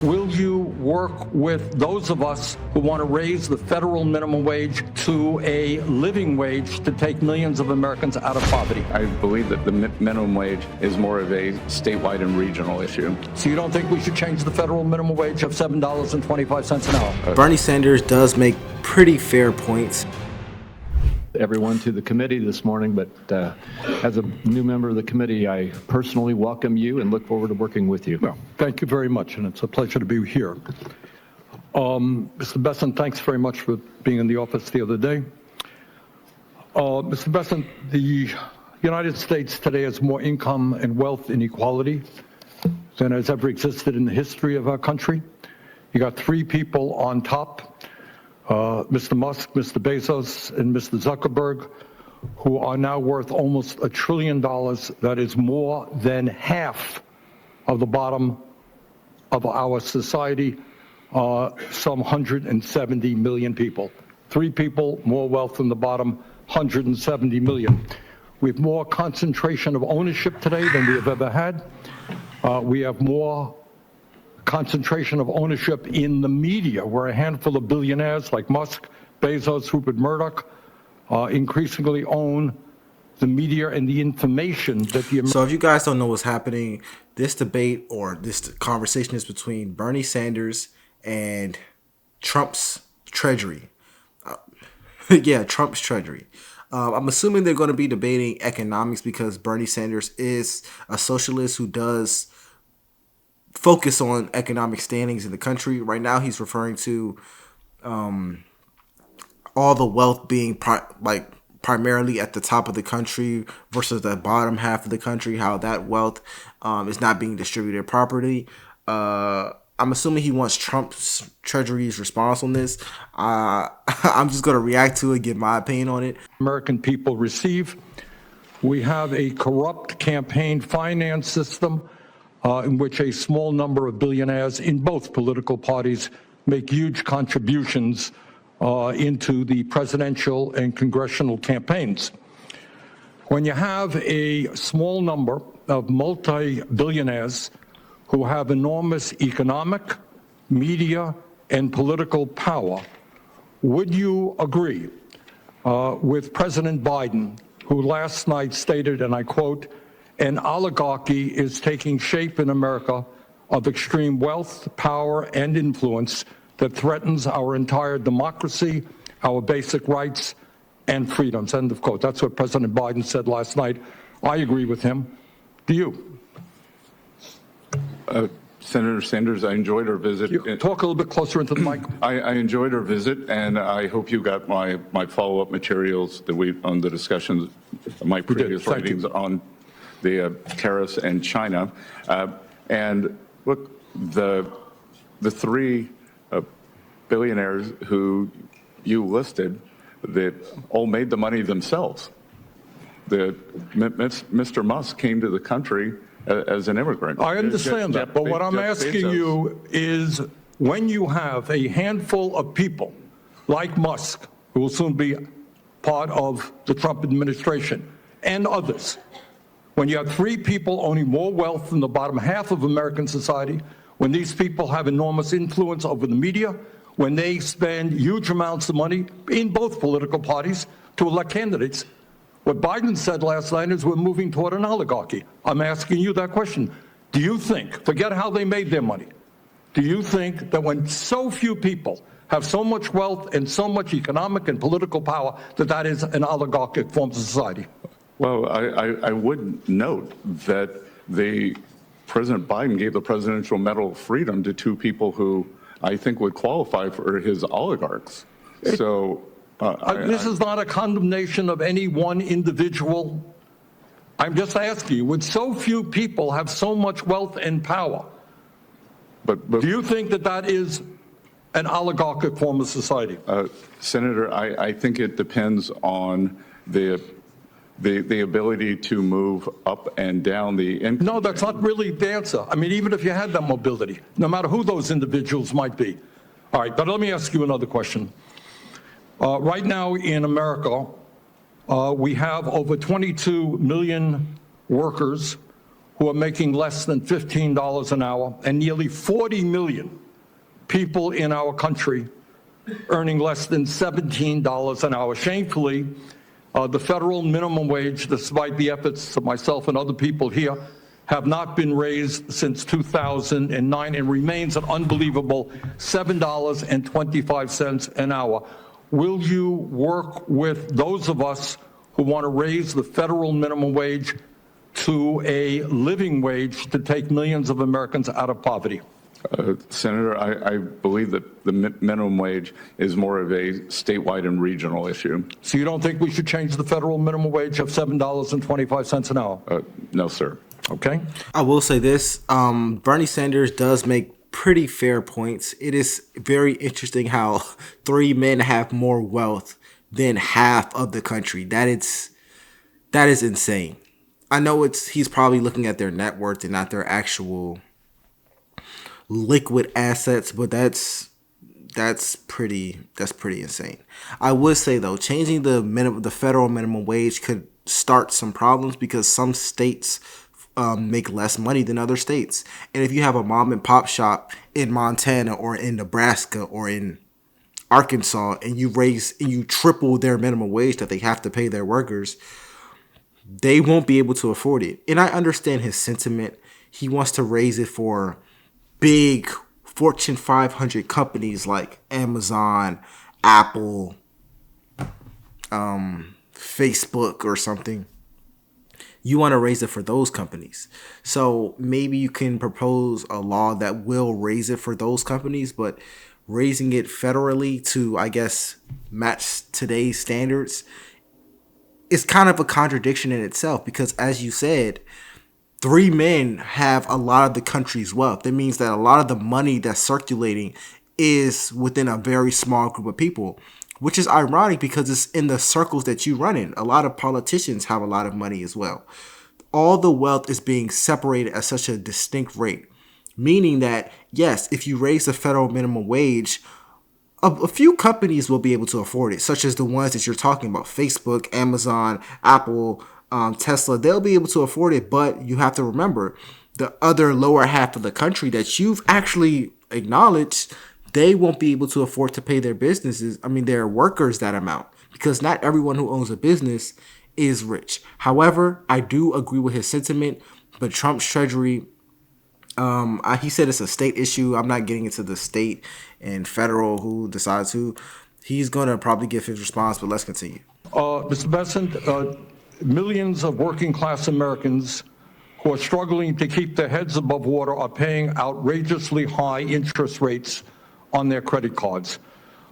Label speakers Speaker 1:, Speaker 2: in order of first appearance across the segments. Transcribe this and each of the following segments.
Speaker 1: Will you work with those of us who want to raise the federal minimum wage to a living wage to take millions of Americans out of poverty?
Speaker 2: I believe that the minimum wage is more of a statewide and regional issue.
Speaker 1: So you don't think we should change the federal minimum wage of $7.25 an hour?
Speaker 3: Bernie Sanders does make pretty fair points.
Speaker 4: Everyone to the committee this morning, but as a new member of the committee, I personally welcome you and look forward to working with you.
Speaker 1: Well, thank you very much, and it's a pleasure to be here. Mr. Bessent, thanks very much for being in the office the other day. Mr. Bessent, the United States today has more income and wealth inequality than has ever existed in the history of our country. You got three people on top. Mr. Musk, Mr. Bezos, and Mr. Zuckerberg, who are now worth almost $1 trillion. That is more than half of the bottom of our society, some 170 million people. Three people, more wealth than the bottom, 170 million. We have more concentration of ownership today than we have ever had. We have more concentration of ownership in the media, where a handful of billionaires like Musk, Bezos, Rupert Murdoch increasingly own the media and the information that the
Speaker 3: So if you guys don't know what's happening, this debate or this conversation is between Bernie Sanders and Trump's Treasury. Yeah, Trump's Treasury. I'm assuming they're going to be debating economics because Bernie Sanders is a socialist who does focus on economic standings in the country. Right now, he's referring to all the wealth being primarily at the top of the country versus the bottom half of the country, how that wealth is not being distributed properly. I'm assuming he wants Trump's Treasury's response on this. I'm just going to react to it, give my opinion on it.
Speaker 1: American people receive. We have a corrupt campaign finance system in which a small number of billionaires in both political parties make huge contributions into the presidential and congressional campaigns. When you have a small number of multi-billionaires who have enormous economic, media, and political power, would you agree with President Biden, who last night stated, and I quote, "An oligarchy is taking shape in America of extreme wealth, power, and influence that threatens our entire democracy, our basic rights, and freedoms." End of quote. That's what President Biden said last night. I agree with him. Do you?
Speaker 2: Senator Sanders, I enjoyed our visit.
Speaker 1: Talk a little bit closer into the mic.
Speaker 2: I enjoyed our visit, and I hope you got my follow-up materials that on the discussions, my previous writings on the tariffs and China. And look, the three billionaires who you listed, that all made the money themselves. Mr. Musk came to the country as an immigrant.
Speaker 1: I understand that, but what I'm asking you is, when you have a handful of people like Musk, who will soon be part of the Trump administration, and others, when you have three people owning more wealth than the bottom half of American society, when these people have enormous influence over the media, when they spend huge amounts of money in both political parties to elect candidates, what Biden said last night is we're moving toward an oligarchy. I'm asking you that question. Do you think, forget how they made their money, do you think that when so few people have so much wealth and so much economic and political power, that is an oligarchic form of society?
Speaker 2: Well, I would note that President Biden gave the Presidential Medal of Freedom to two people who I think would qualify for his oligarchs. This is not a condemnation of any one individual. I'm just asking you, would so few people have so much wealth and power? But do you think that is an oligarchic form of society? Senator, I think it depends on the ability to move up and down the income.
Speaker 1: No, that's not really the answer. I mean, even if you had that mobility, no matter who those individuals might be. All right, but let me ask you another question. Right now in America, we have over 22 million workers who are making less than $15 an hour, and nearly 40 million people in our country earning less than $17 an hour. Shamefully, the federal minimum wage, despite the efforts of myself and other people here, have not been raised since 2009 and remains an unbelievable $7.25 an hour. Will you work with those of us who want to raise the federal minimum wage to a living wage to take millions of Americans out of poverty?
Speaker 2: Senator, I believe that the minimum wage is more of a statewide and regional issue.
Speaker 1: So you don't think we should change the federal minimum wage of $7.25 an hour?
Speaker 2: No, sir.
Speaker 1: Okay.
Speaker 3: I will say this, Bernie Sanders does make pretty fair points. It is very interesting how 3 men have more wealth than half of the country. That is insane. I know he's probably looking at their net worth and not their actual liquid assets, but that's pretty insane. I would say though, changing the federal minimum wage could start some problems because some states make less money than other states. And if you have a mom and pop shop in Montana or in Nebraska or in Arkansas and you triple their minimum wage that they have to pay their workers, they won't be able to afford it. And I understand his sentiment. He wants to raise it for big Fortune 500 companies like Amazon, Apple, Facebook or something. You want to raise it for those companies. So maybe you can propose a law that will raise it for those companies, but raising it federally to, I guess, match today's standards is kind of a contradiction in itself because, as you said, 3 men have a lot of the country's wealth. That means that a lot of the money that's circulating is within a very small group of people, which is ironic because it's in the circles that you run in. A lot of politicians have a lot of money as well. All the wealth is being separated at such a distinct rate, meaning that, yes, if you raise the federal minimum wage, a few companies will be able to afford it, such as the ones that you're talking about, Facebook, Amazon, Apple, Tesla. They'll be able to afford it, but you have to remember the other lower half of the country that you've actually acknowledged, they won't be able to afford to pay their their workers that amount, because not everyone who owns a business is rich. However, I do agree with his sentiment, but Trump's Treasury, he said it's a state issue. I'm not getting into the state and federal who decides who. He's going to probably give his response, but let's continue.
Speaker 1: Mr. Besant, millions of working class Americans who are struggling to keep their heads above water are paying outrageously high interest rates on their credit cards.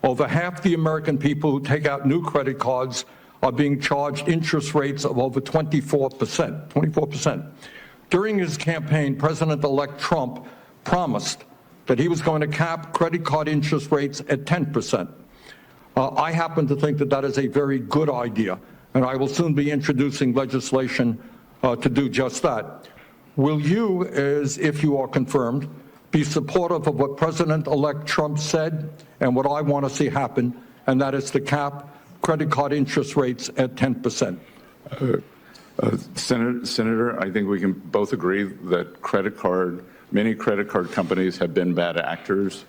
Speaker 1: Over half the American people who take out new credit cards are being charged interest rates of over 24%. During his campaign, President-elect Trump promised that he was going to cap credit card interest rates at 10%. I happen to think that that is a very good idea, and I will soon be introducing legislation to do just that. Will you, as if you are confirmed, be supportive of what President-elect Trump said and what I want to see happen, and that is to cap credit card interest rates at 10%?
Speaker 2: Senator, I think we can both agree that many credit card companies have been bad actors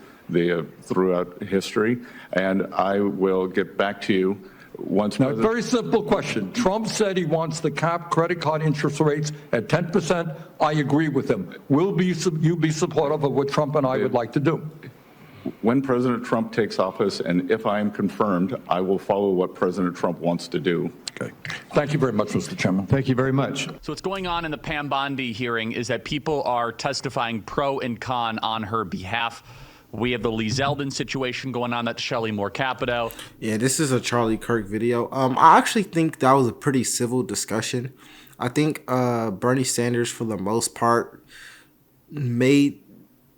Speaker 2: throughout history, and I will get back to you once.
Speaker 1: Now, very simple question. Trump said he wants to cap credit card interest rates at 10%. I agree with him. Will you be supportive of what Trump and I would like to do?
Speaker 2: When President Trump takes office, and if I am confirmed, I will follow what President Trump wants to do.
Speaker 1: Okay. Thank you very much, Mr. Chairman.
Speaker 4: Thank you very much.
Speaker 5: So what's going on in the Pam Bondi hearing is that people are testifying pro and con on her behalf. We have the Lee Zeldin situation going on. That's Shelley Moore Capito.
Speaker 3: Yeah, this is a Charlie Kirk video. I actually think that was a pretty civil discussion. I think Bernie Sanders, for the most part, made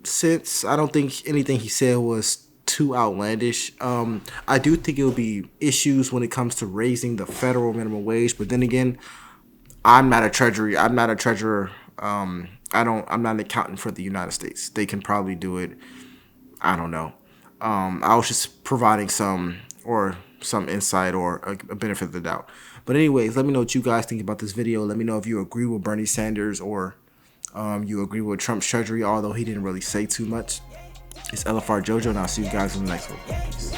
Speaker 3: sense. I don't think anything he said was too outlandish. I do think it will be issues when it comes to raising the federal minimum wage. But then again, I'm not a treasurer. I'm not an accountant for the United States. They can probably do it. I don't know. I was just providing some insight or a benefit of the doubt. But anyways, let me know what you guys think about this video. Let me know if you agree with Bernie Sanders or You agree with Trump's Treasury, although he didn't really say too much. It's LFR JoJo, and I'll see you guys in the next one. Peace.